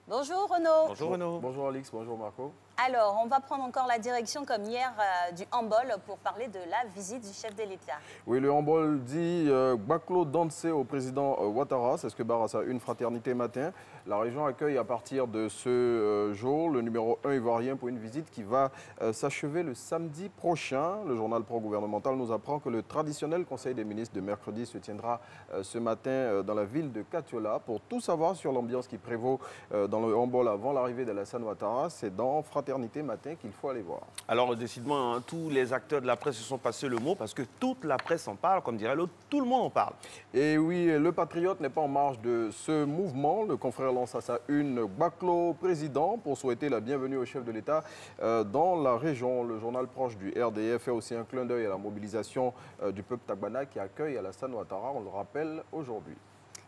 Bonjour Renaud. Bonjour Renaud. Bonjour Alix, bonjour Marco. Alors, on va prendre encore la direction comme hier du handball pour parler de la visite du chef de l'État. Oui, le handball dit Gbaklo Danse au président Ouattara, c'est ce que barre à sa une fraternité matin. La région accueille à partir de ce jour le numéro 1 ivoirien pour une visite qui va s'achever le samedi prochain. Le journal pro-gouvernemental nous apprend que le traditionnel conseil des ministres de mercredi se tiendra ce matin dans la ville de Katiola. Pour tout savoir sur l'ambiance qui prévaut dans le handball avant l'arrivée d'Alassane Ouattara, c'est dans Fraternité Matin qu'il faut aller voir. Alors décidément, hein, tous les acteurs de la presse se sont passés le mot parce que toute la presse en parle, comme dirait l'autre, tout le monde en parle. Et oui, le patriote n'est pas en marge de ce mouvement. Le confrère lance à sa une Gbaklo président pour souhaiter la bienvenue au chef de l'État dans la région. Le journal proche du RDF fait aussi un clin d'œil à la mobilisation du peuple tagbana qui accueille Alassane Ouattara, on le rappelle aujourd'hui.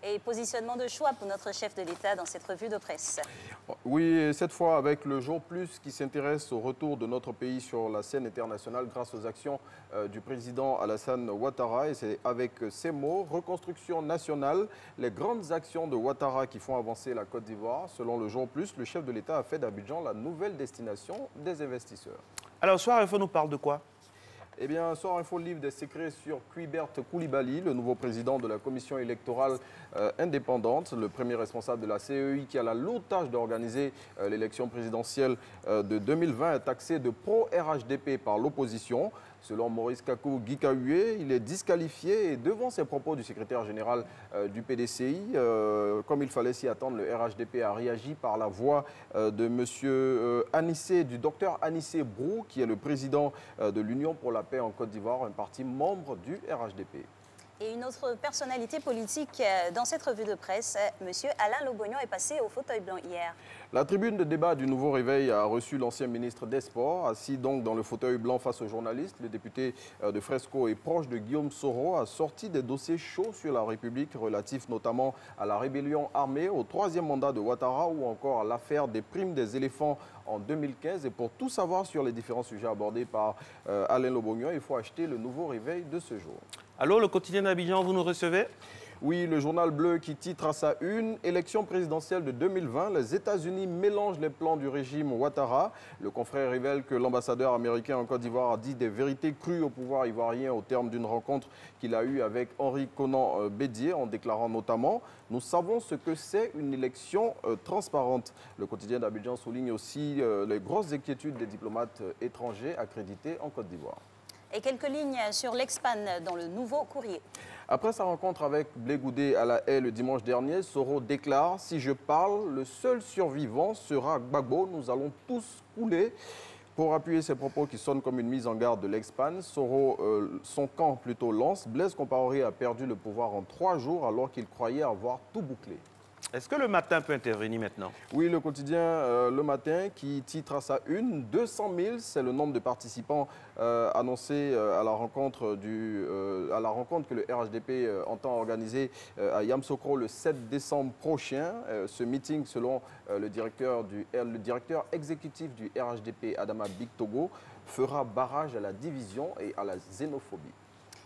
Et positionnement de choix pour notre chef de l'État dans cette revue de presse. Oui, cette fois avec le Jour Plus qui s'intéresse au retour de notre pays sur la scène internationale grâce aux actions du président Alassane Ouattara. Et c'est avec ces mots, reconstruction nationale, les grandes actions de Ouattara qui font avancer la Côte d'Ivoire. Selon le Jour Plus, le chef de l'État a fait d'Abidjan la nouvelle destination des investisseurs. Alors, Soir Info nous parle de quoi ? Eh bien, Soir Info livre des secrets sur Kwibert Koulibaly, le nouveau président de la commission électorale indépendante, le premier responsable de la CEI qui a la lourde tâche d'organiser l'élection présidentielle de 2020, est taxé de pro-RHDP par l'opposition. Selon Maurice Kakou Gikaoué, il est disqualifié et devant ses propos du secrétaire général du PDCI, comme il fallait s'y attendre, le RHDP a réagi par la voix de monsieur Anissé, du docteur Anissé Brou, qui est le président de l'Union pour la paix en Côte d'Ivoire, un parti membre du RHDP. Et une autre personnalité politique dans cette revue de presse, M. Alain Lobognon est passé au fauteuil blanc hier. La tribune de débat du Nouveau Réveil a reçu l'ancien ministre des Sports, assis donc dans le fauteuil blanc face aux journalistes. Le député de Fresco et proche de Guillaume Soro a sorti des dossiers chauds sur la République, relatifs notamment à la rébellion armée, au troisième mandat de Ouattara ou encore à l'affaire des primes des éléphants en 2015. Et pour tout savoir sur les différents sujets abordés par Alain Lobognon, il faut acheter le Nouveau Réveil de ce jour. Alors, le quotidien d'Abidjan, vous nous recevez ? Oui, le journal bleu qui titre à sa une « Élection présidentielle de 2020, les États-Unis mélangent les plans du régime Ouattara ». Le confrère révèle que l'ambassadeur américain en Côte d'Ivoire a dit des vérités crues au pouvoir ivoirien au terme d'une rencontre qu'il a eue avec Henri Konan Bédier, en déclarant notamment « Nous savons ce que c'est une élection transparente ». Le quotidien d'Abidjan souligne aussi les grosses inquiétudes des diplomates étrangers accrédités en Côte d'Ivoire. Et quelques lignes sur l'Expan dans le Nouveau Courrier. Après sa rencontre avec Blé Goudé à La Haye le dimanche dernier, Soro déclare « Si je parle, le seul survivant sera Gbagbo. Nous allons tous couler ». Pour appuyer ses propos qui sonnent comme une mise en garde de l'Expan, Soro, son camp plutôt lance. Blaise Compaoré a perdu le pouvoir en 3 jours alors qu'il croyait avoir tout bouclé. Est-ce que le matin peut intervenir maintenant? Oui, le quotidien Le Matin qui titre à sa une 200 000, c'est le nombre de participants annoncé à la rencontre que le RHDP entend organiser à Yamoussoukro le 7 décembre prochain. Ce meeting, selon le directeur exécutif du RHDP, Adama Bictogo, fera barrage à la division et à la xénophobie.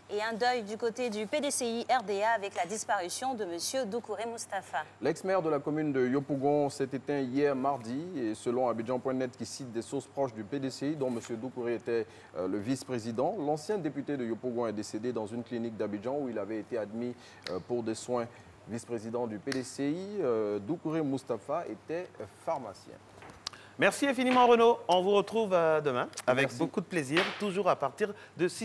Et un deuil du côté du PDCI RDA avec la disparition de M. Doucouré Moustapha. L'ex-maire de la commune de Yopougon s'est éteint hier mardi et selon Abidjan.net qui cite des sources proches du PDCI dont M. Doucouré était le vice-président, l'ancien député de Yopougon est décédé dans une clinique d'Abidjan où il avait été admis pour des soins. Vice-président du PDCI, Doucouré Moustapha était pharmacien. Merci infiniment Renaud. On vous retrouve demain avec beaucoup de plaisir, toujours à partir de 6h.